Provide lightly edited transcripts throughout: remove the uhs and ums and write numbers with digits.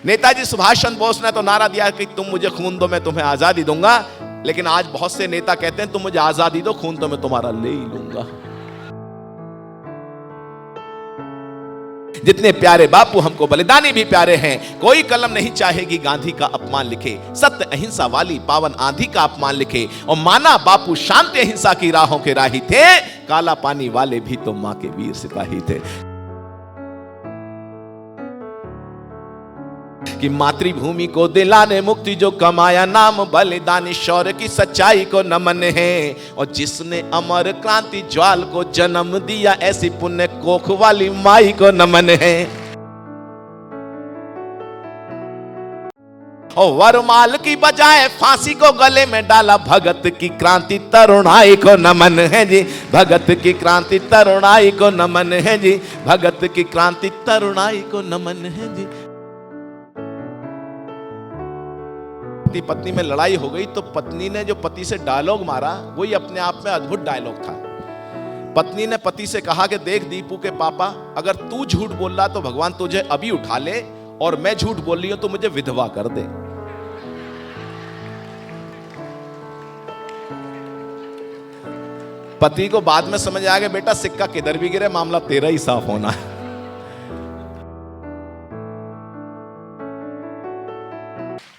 नेताजी सुभाष चंद्र बोस ने तो नारा दिया कि तुम मुझे खून दो मैं तुम्हें आजादी दूंगा, लेकिन आज बहुत से नेता कहते हैं तुम मुझे आजादी दो, खून तो मैं तुम्हारा ले ही लूंगा। जितने प्यारे बापू हमको बलिदानी भी प्यारे हैं। कोई कलम नहीं चाहेगी गांधी का अपमान लिखे, सत्य अहिंसा वाली पावन आंधी का अपमान लिखे। और माना बापू शांति अहिंसा की राहों के राही थे, काला पानी वाले भी तो मां के वीर सिपाही थे। कि मातृभूमि को दिलाने मुक्ति जो कमाया, नाम बलिदानी शौर्य की सच्चाई को नमन है। और जिसने अमर क्रांति ज्वाल को जन्म दिया, ऐसी पुण्य कोख वाली माई को नमन है। और वरमाल की बजाय फांसी को गले में डाला, भगत की क्रांति तरुणाई को नमन है जी। भगत की क्रांति तरुणाई को नमन है जी। भगत की क्रांति तरुणाई को नमन है जी। पत्नी में लड़ाई हो गई तो पत्नी ने जो पति से डायलॉग मारा, वही अपने आप में अद्भुत डायलॉग था। पत्नी ने पति से कहा कि देख दीपू के पापा, अगर तू झूठ बोल रहा तो भगवान तुझे अभी उठा ले, और मैं झूठ बोल रही हूं तो मुझे विधवा कर दे। पति को बाद में समझ आ गया, बेटा सिक्का किधर भी गिरे मामला तेरा ही साफ होना है।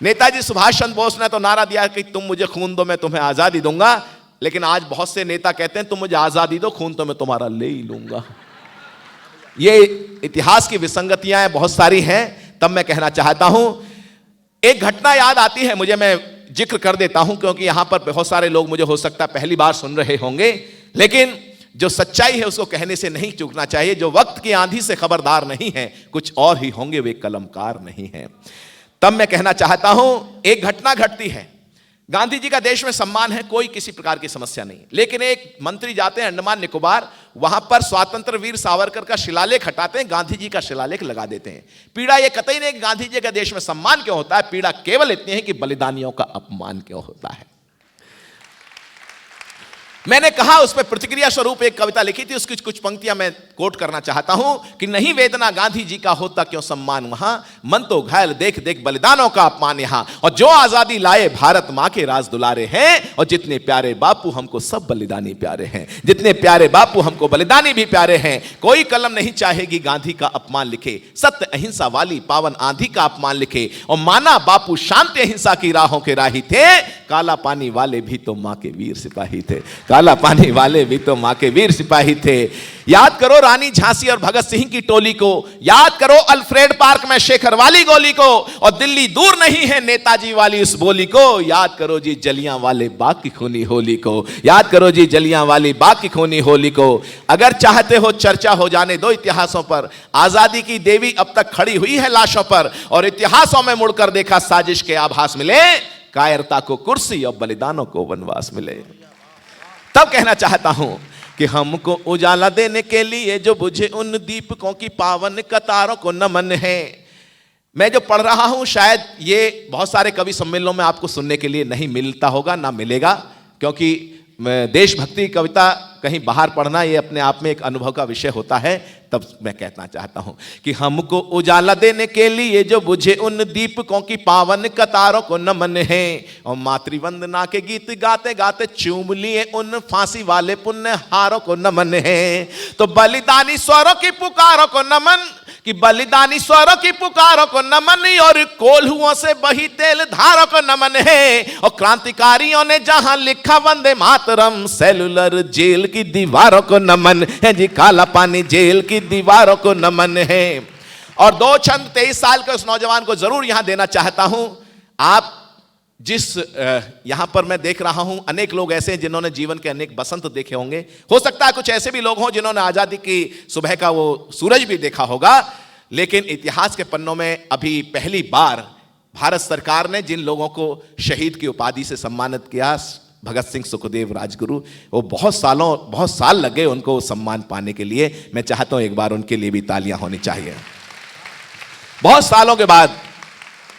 नेताजी सुभाष चंद्र बोस ने तो नारा दिया कि तुम मुझे खून दो मैं तुम्हें आजादी दूंगा, लेकिन आज बहुत से नेता कहते हैं तुम मुझे आजादी दो, खून तो मैं तुम्हारा ले ही लूंगा। ये इतिहास की विसंगतियां बहुत सारी हैं। तब मैं कहना चाहता हूं, एक घटना याद आती है मुझे, मैं जिक्र कर देता हूं क्योंकि यहां पर बहुत सारे लोग मुझे हो सकता है पहली बार सुन रहे होंगे, लेकिन जो सच्चाई है उसको कहने से नहीं चूकना चाहिए। जो वक्त की आंधी से खबरदार नहीं है, कुछ और ही होंगे, वे कलमकार नहीं है। तब मैं कहना चाहता हूं, एक घटना घटती है। गांधी जी का देश में सम्मान है, कोई किसी प्रकार की समस्या नहीं, लेकिन एक मंत्री जाते हैं अंडमान निकोबार, वहां पर स्वतंत्र वीर सावरकर का शिलालेख हटाते हैं, गांधी जी का शिलालेख लगा देते हैं। पीड़ा यह कतई नहीं कि गांधी जी का देश में सम्मान क्यों होता है, पीड़ा केवल इतनी है कि बलिदानियों का अपमान क्यों होता है। मैंने कहा, उस पर प्रतिक्रिया स्वरूप एक कविता लिखी थी, उसकी कुछ पंक्तियां मैं कोट करना चाहता हूं कि नहीं वेदना गांधी जी का होता क्यों सम्मान वहां, मन तो घायल देख देख बलिदानों का अपमान यहां। और जो आजादी लाए भारत मां के राज दुलारे हैं, और जितने प्यारे बापू हमको सब बलिदानी प्यारे हैं। जितने प्यारे बापू हमको बलिदानी भी प्यारे हैं। कोई कलम नहीं चाहेगी गांधी का अपमान लिखे, सत्य अहिंसा वाली पावन आंधी का अपमान लिखे। और माना बापू शांति अहिंसा की राहों के राही थे, काला पानी वाले भी तो मां के वीर सिपाही थे। काला पानी वाले भी तो मां के वीर सिपाही थे। याद करो रानी झांसी और भगत सिंह की टोली को, याद करो अल्फ्रेड पार्क में शेखर वाली गोली को, और दिल्ली दूर नहीं है नेताजी वाली उस बोली को। याद करो जी जलियां वाले बाग की खूनी होली को, याद करो जी जलियां वाली बाग की खूनी होली को। अगर चाहते हो चर्चा हो जाने दो इतिहासों पर, आजादी की देवी अब तक खड़ी हुई है लाशों पर, और इतिहासों में मुड़कर देखा साजिश के आभास मिले, कायरता को कुर्सी और बलिदानों को वनवास मिले। तब कहना चाहता हूं कि हमको उजाला देने के लिए जो बुझे उन दीपकों की पावन कतारों को नमन है। मैं जो पढ़ रहा हूं शायद ये बहुत सारे कवि सम्मेलनों में आपको सुनने के लिए नहीं मिलता होगा, ना मिलेगा, क्योंकि देशभक्ति कविता कहीं बाहर पढ़ना ये अपने आप में एक अनुभव का विषय होता है। तब मैं कहना चाहता हूं कि हमको उजाला देने के लिए जो बुझे उन दीपकों की पावन कतारों को नमन है। और मातृवंदना के गीत गाते गाते चूम लिए उन फांसी वाले पुण्य हारों को नमन है। तो बलिदानी स्वरों की पुकारों को नमन, कि बलिदानी स्वरों की पुकारों को नमन, और कोल्हुओं से बही तेल धारों को नमन है। और क्रांतिकारियों ने जहां लिखा वंदे मातरम, सेलुलर जेल की दीवारों को नमन है जी। काला पानी जेल की दीवारों को नमन है। और दो छंद 23 साल के उस नौजवान को जरूर यहां देना चाहता हूं। आप जिस यहां पर मैं देख रहा हूं, अनेक लोग ऐसे हैं जिन्होंने जीवन के अनेक बसंत देखे होंगे। हो सकता है कुछ ऐसे भी लोग हों जिन्होंने आजादी की सुबह का वो सूरज भी देखा होगा, लेकिन इतिहास के पन्नों में अभी पहली बार भारत सरकार ने जिन लोगों को शहीद की उपाधि से सम्मानित किया, भगत सिंह, सुखदेव, राजगुरु, वो बहुत साल लगे उनको सम्मान पाने के लिए। मैं चाहता हूं एक बार उनके लिए भी तालियां होनी चाहिए। बहुत सालों के बाद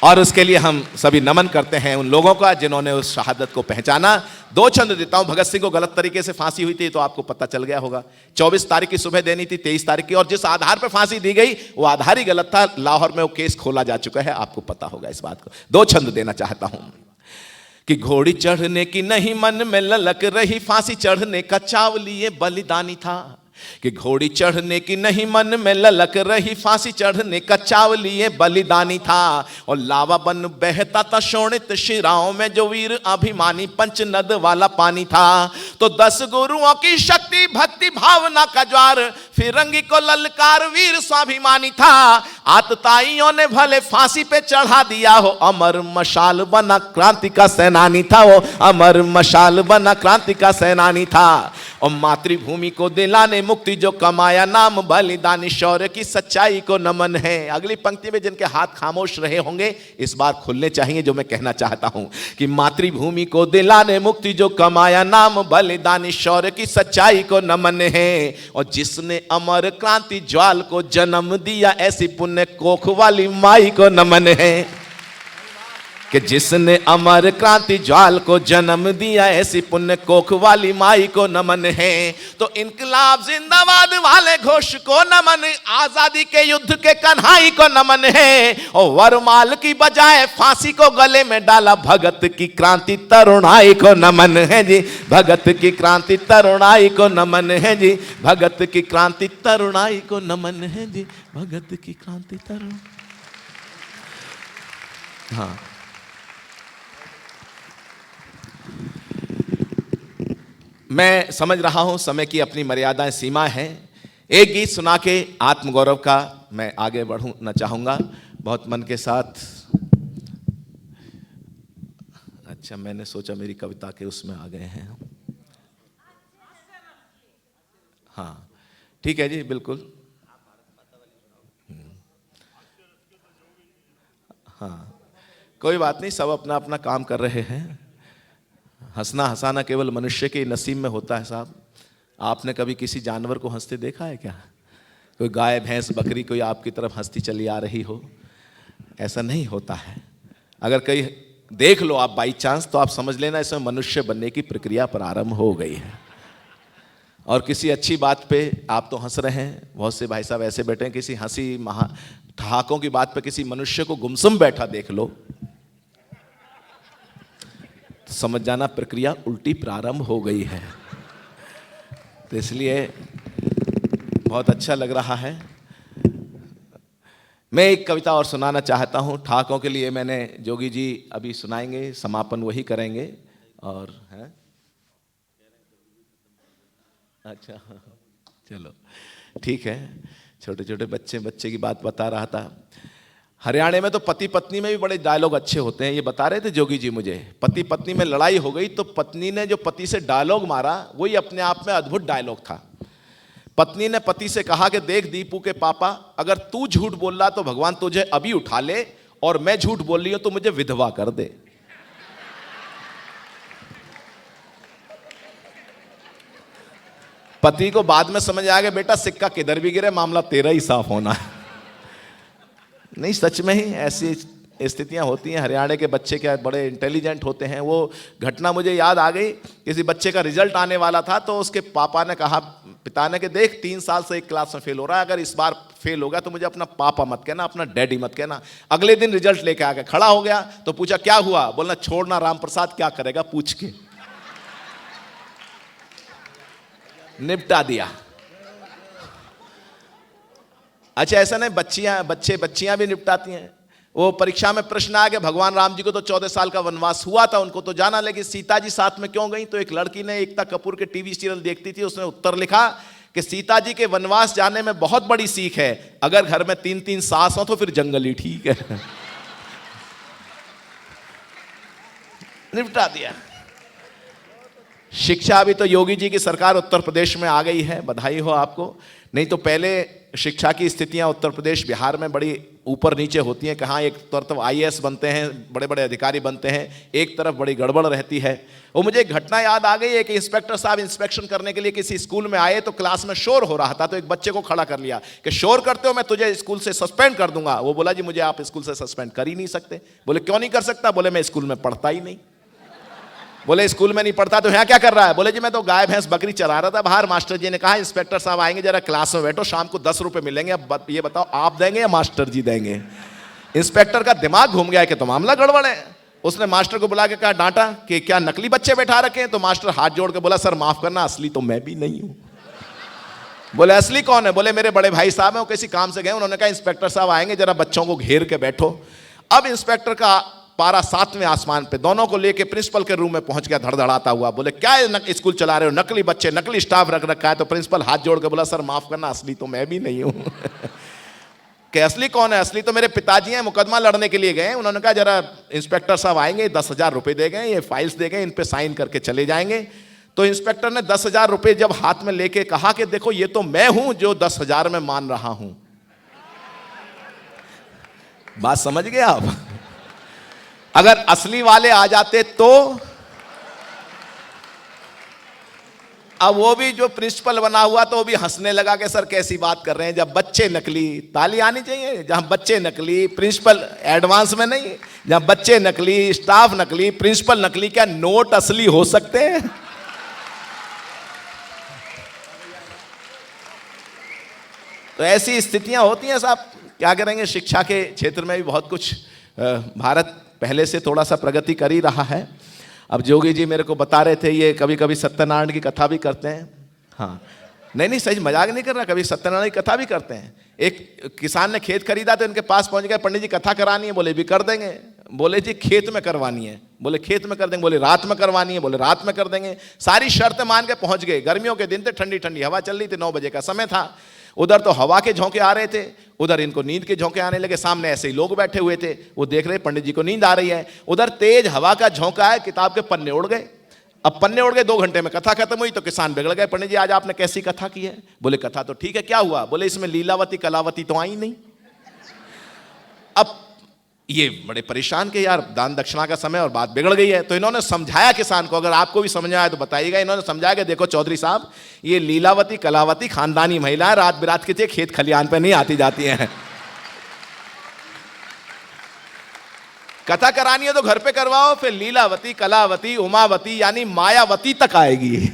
और उसके लिए हम सभी नमन करते हैं उन लोगों का जिन्होंने उस शहादत को पहचाना। दो छंद देता हूं। भगत सिंह को गलत तरीके से फांसी हुई थी तो आपको पता चल गया होगा। 24 तारीख की सुबह देनी थी, 23 तारीख की, और जिस आधार पर फांसी दी गई वो आधार ही गलत था। लाहौर में वो केस खोला जा चुका है, आपको पता होगा इस बात को। दो छंद देना चाहता हूं कि घोड़ी चढ़ने की नहीं मन में ललक रही, फांसी चढ़ने का चाव लिए बलिदानी था। कि घोड़ी चढ़ने की नहीं मन में ललक रही, फांसी चढ़ने का चाव लिए बलिदानी था। और लावा बन बहता था शोणित शिराओं में, जो वीर अभिमानी पंचनद वाला पानी था। तो 10 गुरुओं की शक्ति भक्ति भावना का ज्वार, फिरंगी को ललकार वीर स्वाभिमानी था। आतताइयों ने भले फांसी पे चढ़ा दिया हो, अमर मशाल बना क्रांति का सेनानी था वो, अमर मशाल बना क्रांति का सेनानी था। और मातृभूमि को दिलाने मुक्ति जो कमाया, नाम बलिदानी शौर्य की सच्चाई को नमन है। अगली पंक्ति में जिनके हाथ खामोश रहे होंगे इस बार खुलने चाहिए जो मैं कहना चाहता हूं कि मातृभूमि को दिलाने मुक्ति जो कमाया, नाम बलिदानी शौर्य की सच्चाई को नमन है। और जिसने अमर क्रांति ज्वाल को जन्म दिया, ऐसी पुण्य कोख वाली माई को नमन है। कि जिसने अमर क्रांति ज्वाल को जन्म दिया, ऐसी पुण्य कोख वाली माई को नमन है। तो इनकलाब जिंदाबाद वाले घोष को नमन, आजादी के युद्ध के कन्हाई को नमन है। और वरमाल की बजाय फांसी को गले में डाला, भगत की क्रांति तरुणाई को नमन है जी, भगत की क्रांति तरुणाई को नमन है जी, भगत की क्रांति तरुणाई को नमन है जी, भगत की क्रांति तरुण। हाँ, मैं समझ रहा हूं समय की अपनी मर्यादाएं सीमा है। एक गीत सुना के आत्मगौरव का मैं आगे बढ़ना चाहूंगा बहुत मन के साथ। अच्छा, मैंने सोचा मेरी कविता के उसमें आ गए हैं। हाँ ठीक है जी, बिल्कुल। हाँ कोई बात नहीं, सब अपना अपना काम कर रहे हैं। हंसना हंसाना केवल मनुष्य के नसीब में होता है साहब। आपने कभी किसी जानवर को हंसते देखा है क्या? कोई गाय भैंस बकरी कोई आपकी तरफ हंसती चली आ रही हो, ऐसा नहीं होता है। अगर कहीं देख लो आप बाई चांस, तो आप समझ लेना इसमें मनुष्य बनने की प्रक्रिया प्रारंभ हो गई है। और किसी अच्छी बात पे आप तो हंस रहे हैं, बहुत से भाई साहब ऐसे बैठे हैं, किसी हंसी ठहाकों की बात पे किसी मनुष्य को गुमसुम बैठा देख लो, समझ जाना प्रक्रिया उल्टी प्रारंभ हो गई है। तो इसलिए बहुत अच्छा लग रहा है। मैं एक कविता और सुनाना चाहता हूं ठाकों के लिए। मैंने जोगी जी अभी सुनाएंगे, समापन वही करेंगे। और है अच्छा चलो ठीक है। छोटे छोटे बच्चे की बात बता रहा था। हरियाणा में तो पति पत्नी में भी बड़े डायलॉग अच्छे होते हैं। ये बता रहे थे जोगी जी मुझे, पति पत्नी में लड़ाई हो गई तो पत्नी ने जो पति से डायलॉग मारा वही अपने आप में अद्भुत डायलॉग था। पत्नी ने पति से कहा कि देख दीपू के पापा, अगर तू झूठ बोल रहा तो भगवान तुझे अभी उठा ले, और मैं झूठ बोल रही हूं तो मुझे विधवा कर दे। पति को बाद में समझ आ गया, बेटा सिक्का किधर भी गिरे मामला तेरा ही साफ होना है। नहीं, सच में ही ऐसी स्थितियां होती हैं। हरियाणा के बच्चे क्या बड़े इंटेलिजेंट होते हैं। वो घटना मुझे याद आ गई, किसी बच्चे का रिजल्ट आने वाला था तो उसके पापा ने कहा, पिता ने, कि देख 3 साल से एक क्लास में फेल हो रहा है, अगर इस बार फेल हो गया तो मुझे अपना पापा मत कहना, अपना डैडी मत कहना। अगले दिन रिजल्ट लेके आ गया, खड़ा हो गया तो पूछा क्या हुआ? बोलना छोड़ना राम प्रसाद, क्या करेगा पूछ के। निपटा दिया। अच्छा ऐसा नहीं, बच्चियां भी निपटाती हैं। वो परीक्षा में प्रश्न आ गया, भगवान राम जी को तो 14 साल का वनवास हुआ था, उनको तो जाना, लेकिन सीता जी साथ में क्यों गई? तो एक लड़की ने एकता कपूर के टीवी सीरियल देखती थी, उसने उत्तर लिखा कि सीता जी के वनवास जाने में बहुत बड़ी सीख है, अगर घर में 3-3 सास हो तो फिर जंगल ही ठीक है। निपटा दिया। शिक्षा अभी तो योगी जी की सरकार उत्तर प्रदेश में आ गई है, बधाई हो आपको। नहीं तो पहले शिक्षा की स्थितियां उत्तर प्रदेश बिहार में बड़ी ऊपर नीचे होती हैं। कहाँ एक तरफ आईएएस बनते हैं, बड़े बड़े अधिकारी बनते हैं, एक तरफ बड़ी गड़बड़ रहती है। वो मुझे एक घटना याद आ गई है कि इंस्पेक्टर साहब इंस्पेक्शन करने के लिए किसी स्कूल में आए तो क्लास में शोर हो रहा था, तो एक बच्चे को खड़ा कर लिया कि शोर करते हो मैं तुझे स्कूल से सस्पेंड कर दूंगा। वो बोला जी मुझे आप स्कूल से सस्पेंड कर ही नहीं सकते। बोले क्यों नहीं कर सकता? बोले मैं स्कूल में पढ़ता ही नहीं। बोले स्कूल में नहीं पढ़ता तो यहाँ क्या कर रहा है? बोले जी मैं तो गाय भैंस बकरी चरा रहा था बाहर। मास्टर जी ने कहा इंस्पेक्टर साहब आएंगे, जरा क्लास में बैठो, शाम को 10 रुपए मिलेंगे, अब ये बताओ आप देंगे या मास्टर जी देंगे? इंस्पेक्टर का दिमाग घूम गया कि तो मामला गड़बड़ है। उसने मास्टर को बुला के कहा, डांटा कि क्या नकली बच्चे बैठा रखे हैं? तो मास्टर हाथ जोड़ के बोला सर माफ करना, असली तो मैं भी नहीं हूं। बोले असली कौन है? बोले मेरे बड़े भाई साहब हैं, वो किसी काम से गए, उन्होंने कहा इंस्पेक्टर साहब आएंगे, जरा बच्चों को घेर के बैठो। अब इंस्पेक्टर का पारा 7वें आसमान पे, दोनों को लेके प्रिंसिपल के रूम में पहुंच गया धड़धड़ाता हुआ। बोले क्या स्कूल चला रहे हो? नकली बच्चे, नकली स्टाफ रख रखा है। तो प्रिंसिपल हाथ जोड़ के बोला सर माफ करना, असली तो मैं भी नहीं हूं। कि असली कौन है? असली तो मेरे पिताजी हैं, मुकदमा लड़ने के लिए गए। उन्होंने कहा जरा इंस्पेक्टर साहब आएंगे, 10,000 रुपए दे गए, ये फाइल्स दे गए, इन पे साइन करके चले जाएंगे। तो इंस्पेक्टर ने 10,000 रुपए जब हाथ में लेके कहा कि देखो ये तो मैं हूं जो 10,000 में मान रहा हूं। बात समझ गए आप? अगर असली वाले आ जाते तो अब वो भी जो प्रिंसिपल बना हुआ तो वो भी हंसने लगा कि सर कैसी बात कर रहे हैं, जब बच्चे नकली, ताली आनी चाहिए, जहां बच्चे नकली, प्रिंसिपल एडवांस में नहीं, जहां बच्चे नकली, स्टाफ नकली, प्रिंसिपल नकली, क्या नोट असली हो सकते हैं? तो ऐसी स्थितियां होती हैं साहब, क्या करेंगे। शिक्षा के क्षेत्र में भी बहुत कुछ भारत पहले से थोड़ा सा प्रगति कर ही रहा है। अब जोगी जी मेरे को बता रहे थे ये कभी कभी सत्यनारायण की कथा भी करते हैं। हाँ नहीं सही मजाक नहीं कर रहा, कभी सत्यनारायण की कथा भी करते हैं। एक किसान ने खेत खरीदा तो इनके पास पहुंच गए, पंडित जी कथा करानी है। बोले भी कर देंगे। बोले जी खेत में करवानी है? बोले खेत में कर देंगे। बोले रात में करवानी है? बोले रात में कर देंगे। सारी शर्त मान के पहुंच गए। गर्मियों के दिन थे, ठंडी ठंडी हवा चल रही थी, 9 बजे का समय था। उधर तो हवा के झोंके आ रहे थे, उधर इनको नींद के झोंके आने लगे। सामने ऐसे ही लोग बैठे हुए थे, वो देख रहे पंडित जी को नींद आ रही है। उधर तेज हवा का झोंका है, किताब के पन्ने उड़ गए। अब पन्ने उड़ गए, 2 घंटे में कथा खत्म हुई। तो किसान बिगड़ गए, पंडित जी आज आपने कैसी कथा की है? बोले कथा तो ठीक है, क्या हुआ? बोले इसमें लीलावती कलावती तो आई नहीं। अब ये बड़े परेशान के यार, दान दक्षिणा का समय और बात बिगड़ गई है। तो इन्होंने समझाया किसान को, अगर आपको भी समझ आया तो बताइएगा। इन्होंने समझाया कि देखो चौधरी साहब, ये लीलावती कलावती खानदानी महिलाएं रात बिरात के खेत खलियान पे नहीं आती जाती हैं। कथा करानी है तो घर पे करवाओ, फिर लीलावती कलावती उमावती यानी मायावती तक आएगी।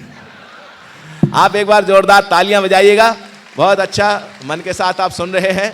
आप एक बार जोरदार तालियां बजाइएगा। बहुत अच्छा मन के साथ आप सुन रहे हैं।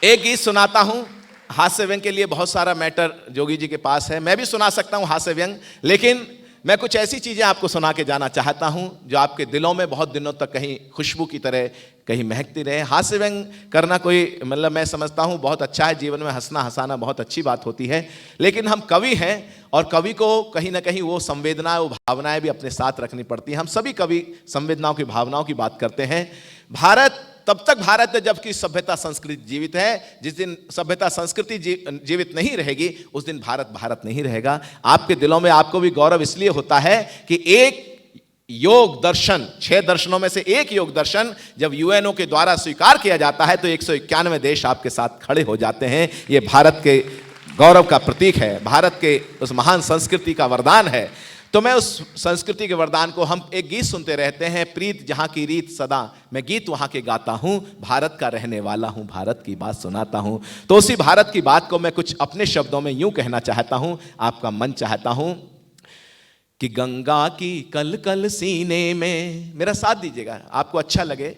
एक गीत सुनाता हूं, हास्य व्यंग के लिए बहुत सारा मैटर जोगी जी के पास है, मैं भी सुना सकता हूं हास्य व्यंग, लेकिन मैं कुछ ऐसी चीजें आपको सुना के जाना चाहता हूं जो आपके दिलों में बहुत दिनों तक कहीं खुशबू की तरह कहीं महकती रहे। हास्य व्यंग करना कोई मतलब मैं समझता हूं बहुत अच्छा है, जीवन में हंसना हंसाना बहुत अच्छी बात होती है। लेकिन हम कवि हैं और कवि को कहीं ना कहीं वो संवेदनाएं, वो भावनाएं भी अपने साथ रखनी पड़ती हैं। हम सभी कवि संवेदनाओं की, भावनाओं की बात करते हैं। भारत तब तक भारत है जबकि सभ्यता संस्कृति जीवित है। जिस दिन सभ्यता संस्कृति जीवित नहीं रहेगी उस दिन भारत भारत नहीं रहेगा। आपके दिलों में आपको भी गौरव इसलिए होता है कि एक योग दर्शन, 6 दर्शनों में से एक योग दर्शन जब यूएनओ के द्वारा स्वीकार किया जाता है तो 191 देश आपके साथ खड़े हो जाते हैं। ये भारत के गौरव का प्रतीक है, भारत के उस महान संस्कृति का वरदान है। तो मैं उस संस्कृति के वरदान को, हम एक गीत सुनते रहते हैं, प्रीत जहां की रीत सदा, मैं गीत वहां के गाता हूं, भारत का रहने वाला हूं, भारत की बात सुनाता हूं। तो उसी भारत की बात को मैं कुछ अपने शब्दों में यूं कहना चाहता हूं, आपका मन चाहता हूं कि गंगा की कल कल सीने में, मेरा साथ दीजिएगा आपको अच्छा लगे,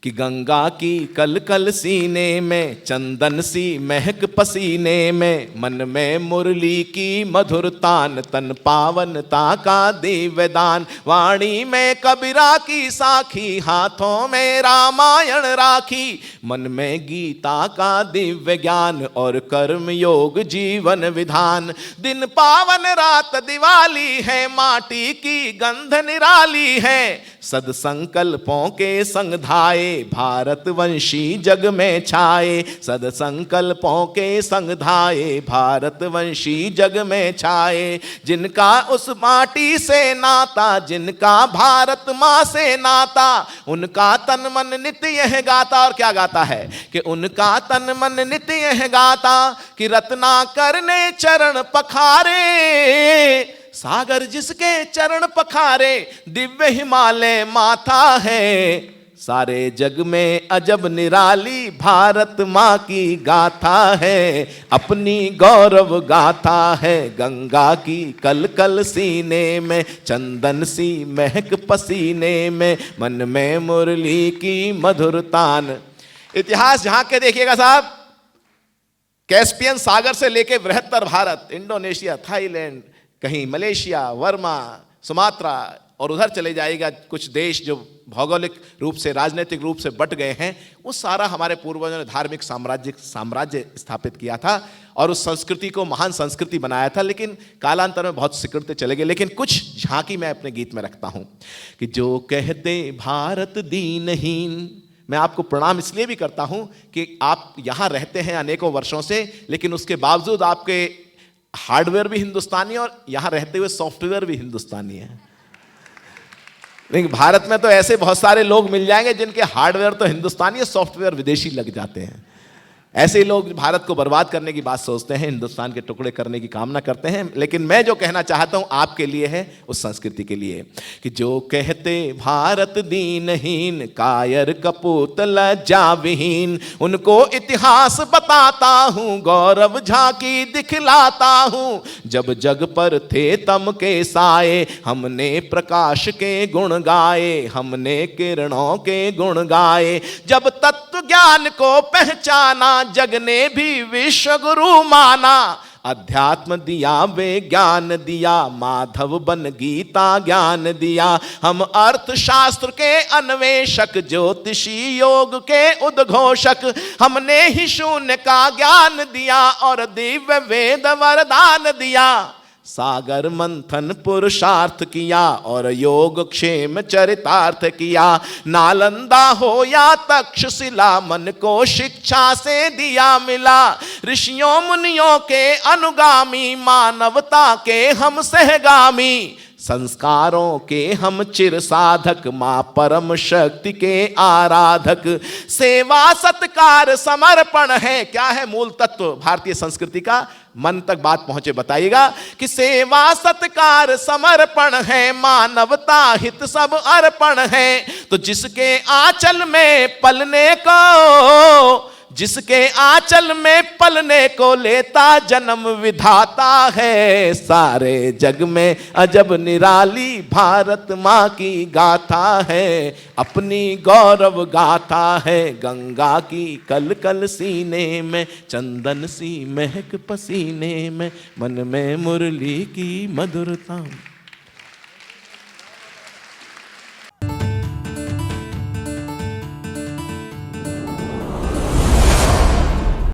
कि गंगा की कल कल सीने में, चंदन सी महक पसीने में, मन में मुरली की मधुर तान, तन पावनता का दिव्य दान, वाणी में कबीरा की साखी, हाथों में रामायण राखी, मन में गीता का दिव्य ज्ञान और कर्म योग जीवन विधान। दिन पावन रात दिवाली है, माटी की गंध निराली है, सद संकल्पों के संग धाये, भारतवंशी जग में छाए। सद संकल्पों के संग धाये, भारतवंशी जग में छाए। जिनका उस माटी से नाता, जिनका भारत माँ से नाता, उनका तन मन नित्य यह गाता। और क्या गाता है कि उनका तन मन नित्य यह गाता कि रत्नाकर ने चरण पखारे, सागर जिसके चरण पखारे, दिव्य हिमालय माथा है। सारे जग में अजब निराली भारत माँ की गाथा है, अपनी गौरव गाथा है। गंगा की कल कल सीने में, चंदन सी महक पसीने में, मन में मुरली की मधुर तान। इतिहास जहां के देखिएगा साहब, कैस्पियन सागर से लेके बृहत्तर भारत, इंडोनेशिया, थाईलैंड, कहीं मलेशिया, वर्मा, सुमात्रा, और उधर चले जाएगा कुछ देश जो भौगोलिक रूप से, राजनीतिक रूप से बट गए हैं, वो सारा हमारे पूर्वजों ने धार्मिक साम्राज्य स्थापित किया था और उस संस्कृति को महान संस्कृति बनाया था। लेकिन कालांतर में बहुत सिकुड़ते चले गए। लेकिन कुछ झांकी मैं अपने गीत में रखता हूं कि जो कहते भारत दीनहीन। मैं आपको प्रणाम इसलिए भी करता हूं कि आप यहां रहते हैं अनेकों वर्षों से, लेकिन उसके बावजूद आपके हार्डवेयर भी हिंदुस्तानी और यहां रहते हुए सॉफ्टवेयर भी हिंदुस्तानी है। लेकिन भारत में तो ऐसे बहुत सारे लोग मिल जाएंगे जिनके हार्डवेयर तो हिंदुस्तानी है, सॉफ्टवेयर विदेशी लग जाते हैं। ऐसे लोग भारत को बर्बाद करने की बात सोचते हैं, हिंदुस्तान के टुकड़े करने की कामना करते हैं। लेकिन मैं जो कहना चाहता हूं आपके लिए है, उस संस्कृति के लिए, कि जो कहते भारत दीनहीन, कायर कपूत लज्जा विहीन, उनको इतिहास बताता हूं, गौरव झांकी दिखलाता हूं। जब जग पर थे तम के साए, हमने प्रकाश के गुण गाए, हमने किरणों के गुण गाए। जब तत्व ज्ञान को पहचाना, जग ने भी विश्व गुरु माना। अध्यात्म दिया विज्ञान दिया, माधव बन गीता ज्ञान दिया। हम अर्थशास्त्र के अन्वेषक, ज्योतिषी योग के उद्घोषक। हमने ही शून्य का ज्ञान दिया और दिव्य वेद वरदान दिया। सागर मंथन पुरुषार्थ किया और योग क्षेम चरितार्थ किया। नालंदा हो या तक्षशिला, मन को शिक्षा से दिया मिला। ऋषियों मुनियों के अनुगामी, मानवता के हम सहगामी। संस्कारों के हम चिर साधक, मां परम शक्ति के आराधक। सेवा सत्कार समर्पण है। क्या है मूल तत्व भारतीय संस्कृति का? मन तक बात पहुंचे बताइएगा कि सेवा सत्कार समर्पण है, मानवता हित सब अर्पण है। तो जिसके आंचल में पलने को, जिसके आंचल में पलने को लेता जन्म विधाता है। सारे जग में अजब निराली भारत माँ की गाथा है, अपनी गौरव गाथा है। गंगा की कल कल सीने में, चंदन सी महक पसीने में, मन में मुरली की मधुरता।